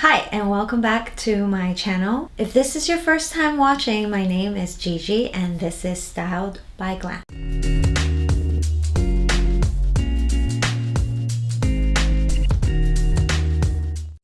Hi and welcome back to my channel. If this is your first time watching, my name is Gigi and this is Styled by Glam.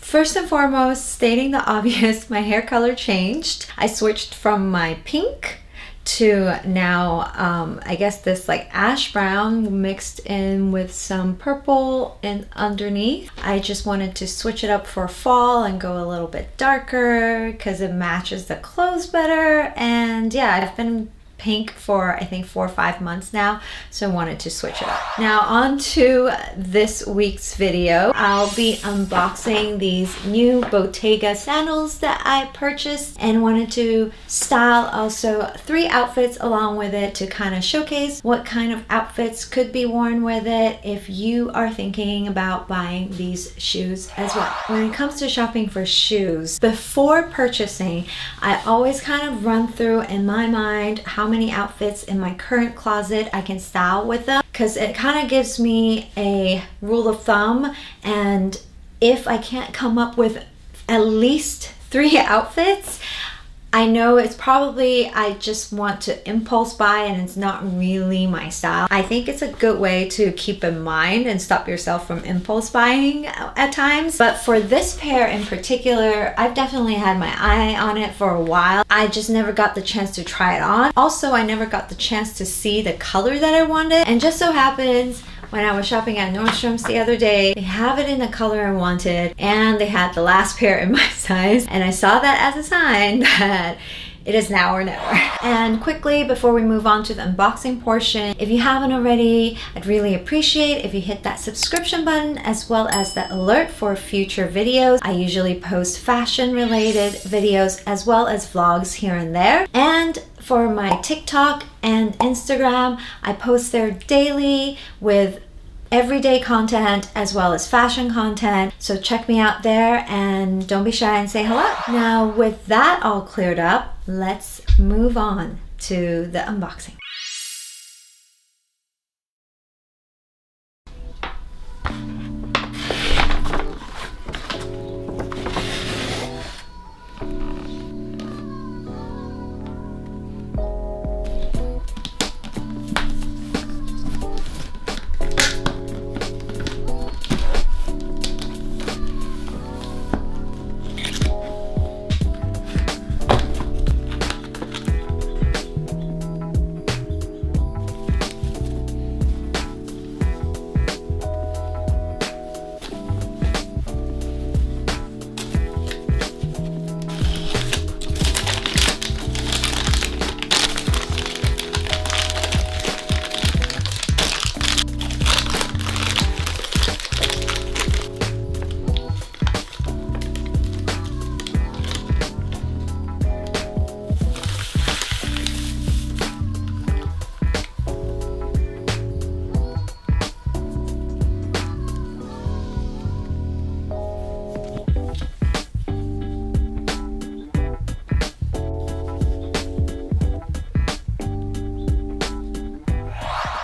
First and foremost, stating the obvious, my hair color changed. I switched from my pink to now I guess this like ash brown mixed in with some purple and underneath. I just wanted to switch it up for fall and go a little bit darker because it matches the clothes better. And yeah, I've been pink for I think 4 or 5 months now, so I wanted to switch it up. Now on to this week's video. I'll be unboxing these new Bottega sandals that I purchased and wanted to style also 3 outfits along with it to kind of showcase what kind of outfits could be worn with it if you are thinking about buying these shoes as well. When it comes to shopping for shoes, before purchasing, I always kind of run through in my mind how many outfits in my current closet I can style with them, because it kind of gives me a rule of thumb, and if I can't come up with at least 3 outfits, I know it's probably I just want to impulse buy and it's not really my style. I think it's a good way to keep in mind and stop yourself from impulse buying at times. But for this pair in particular, I've definitely had my eye on it for a while. I just never got the chance to try it on. Also, I never got the chance to see the color that I wanted. And just so happens, when I was shopping at Nordstrom's the other day, they have it in the color I wanted and they had the last pair in my size, and I saw that as a sign that it is now or never. And quickly, before we move on to the unboxing portion, if you haven't already, I'd really appreciate if you hit that subscription button as well as that alert for future videos. I usually post fashion related videos as well as vlogs here and there. And for my TikTok and Instagram, I post there daily with everyday content as well as fashion content, so check me out there and don't be shy and say hello. Now with that all cleared up, let's move on to the unboxing.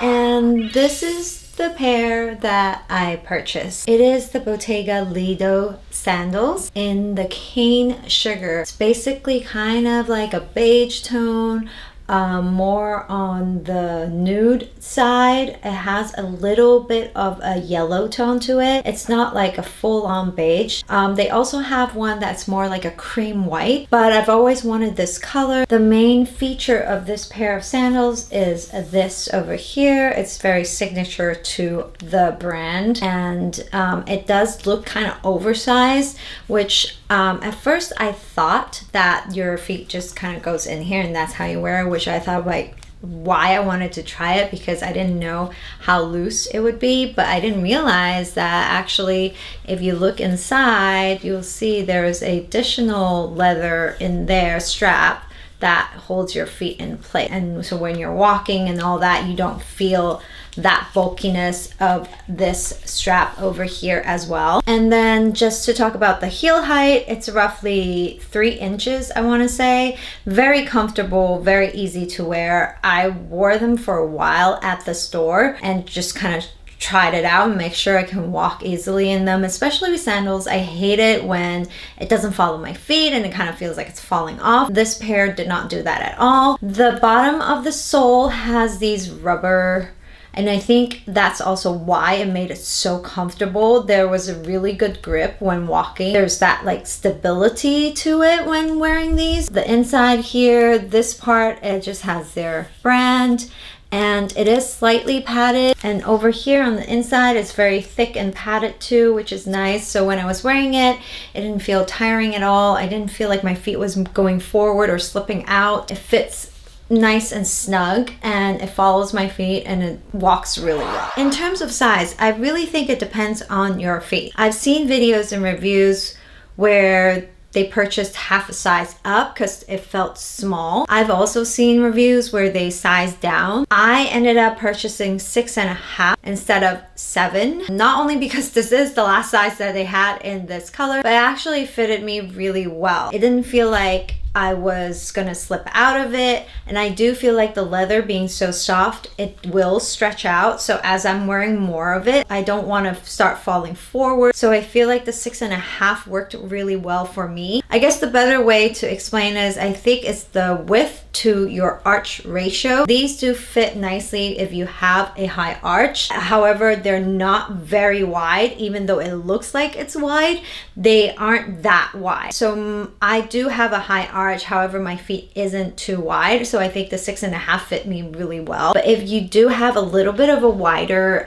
And this is the pair that I purchased. It is the Bottega Lido sandals in the cane sugar. It's basically kind of like a beige tone, more on the nude side. It has a little bit of a yellow tone to it. It's not like a full-on beige. They also have one that's more like a cream white, but I've always wanted this color. The main feature of this pair of sandals is this over here. It's very signature to the brand, and it does look kind of oversized, which at first I thought that your feet just kind of goes in here and that's how you wear it, which I thought like why I wanted to try it because I didn't know how loose it would be, but I didn't realize that actually if you look inside you'll see there's additional leather in there strap that holds your feet in place, and so when you're walking and all that you don't feel that bulkiness of this strap over here as well. And then just to talk about the heel height, it's roughly 3 inches, I want to say. Very comfortable, very easy to wear. I wore them for a while at the store and just kind of tried it out and make sure I can walk easily in them, especially with sandals. I hate it when it doesn't follow my feet and it kind of feels like it's falling off. This pair did not do that at all. The bottom of the sole has these rubber, and I think that's also why it made it so comfortable. There was a really good grip when walking. There's that like stability to it when wearing these. The inside here, this part, it just has their brand, and it is slightly padded, and over here on the inside it's very thick and padded too, which is nice. So when I was wearing it, it didn't feel tiring at all. I didn't feel like my feet was going forward or slipping out. It fits nice and snug, and it follows my feet, and it walks really well. In terms of size, I really think it depends on your feet. I've seen videos and reviews where they purchased half a size up because it felt small. I've also seen reviews where they sized down. I ended up purchasing 6.5 instead of 7. Not only because this is the last size that they had in this color, but it actually fitted me really well. It didn't feel like I was gonna slip out of it, and I do feel like the leather being so soft, it will stretch out. So as I'm wearing more of it, I don't want to start falling forward. So I feel like the 6.5 worked really well for me. I guess the better way to explain is, I think it's the width to your arch ratio. These do fit nicely if you have a high arch. However, they're not very wide. Even though it looks like it's wide, they aren't that wide. So I do have a high arch, however my feet isn't too wide, so I think the 6.5 fit me really well. But if you do have a little bit of a wider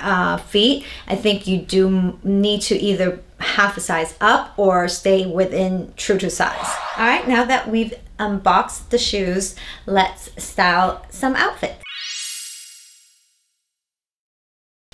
feet, I think you do need to either half a size up or stay within true to size. All right, now that we've unboxed the shoes, let's style some outfits.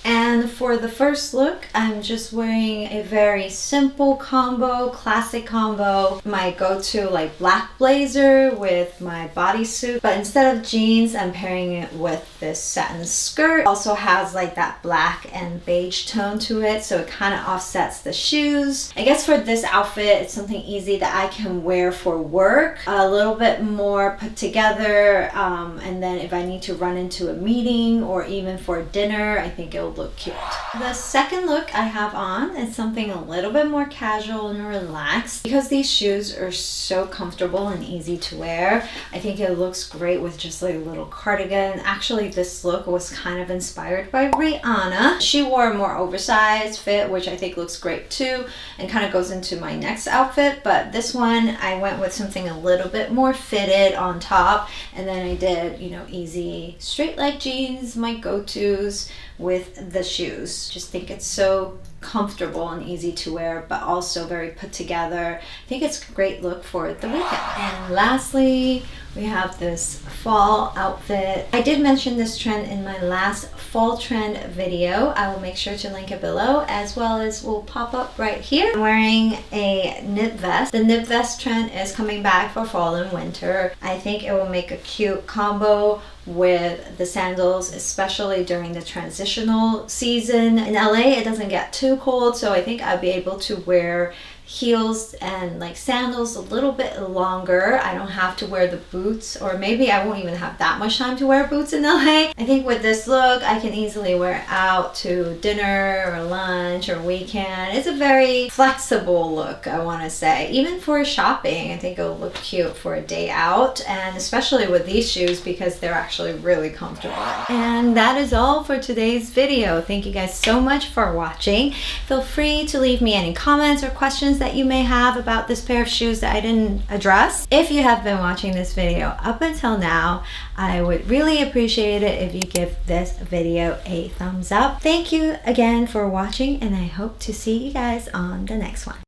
And for the first look, I'm just wearing a very simple combo, classic combo. My go-to like black blazer with my bodysuit. But instead of jeans, I'm pairing it with this satin skirt. Also has like that black and beige tone to it, so it kind of offsets the shoes. I guess for this outfit, it's something easy that I can wear for work. A little bit more put together, and then if I need to run into a meeting or even for dinner, I think it'll look cute. The second look I have on is something a little bit more casual and relaxed. Because these shoes are so comfortable and easy to wear, I think it looks great with just like a little cardigan. Actually, this look was kind of inspired by Rihanna. She wore a more oversized fit, which I think looks great too, and kind of goes into my next outfit. But this one, I went with something a little bit more fitted on top, and then I did, you know, easy straight leg jeans, my go-tos, with the shoes. Just think it's so comfortable and easy to wear, but also very put together. I think it's a great look for the weekend. And lastly, we have this fall outfit. I did mention this trend in my last fall trend video. I will make sure to link it below, as well as will pop up right here. I'm wearing a knit vest. The knit vest trend is coming back for fall and winter. I think it will make a cute combo with the sandals, especially during the transitional season. In LA, it doesn't get too cold, so I think I'll be able to wear heels and like sandals a little bit longer. I don't have to wear the boots, or maybe I won't even have that much time to wear boots in LA. I think with this look, I can easily wear it out to dinner or lunch or weekend. It's a very flexible look, I want to say. Even for shopping, I think it'll look cute for a day out, and especially with these shoes because they're actually really comfortable. And that is all for today's video. Thank you guys so much for watching. Feel free to leave me any comments or questions that you may have about this pair of shoes that I didn't address. If you have been watching this video up until now, I would really appreciate it if you give this video a thumbs up. Thank you again for watching, and I hope to see you guys on the next one.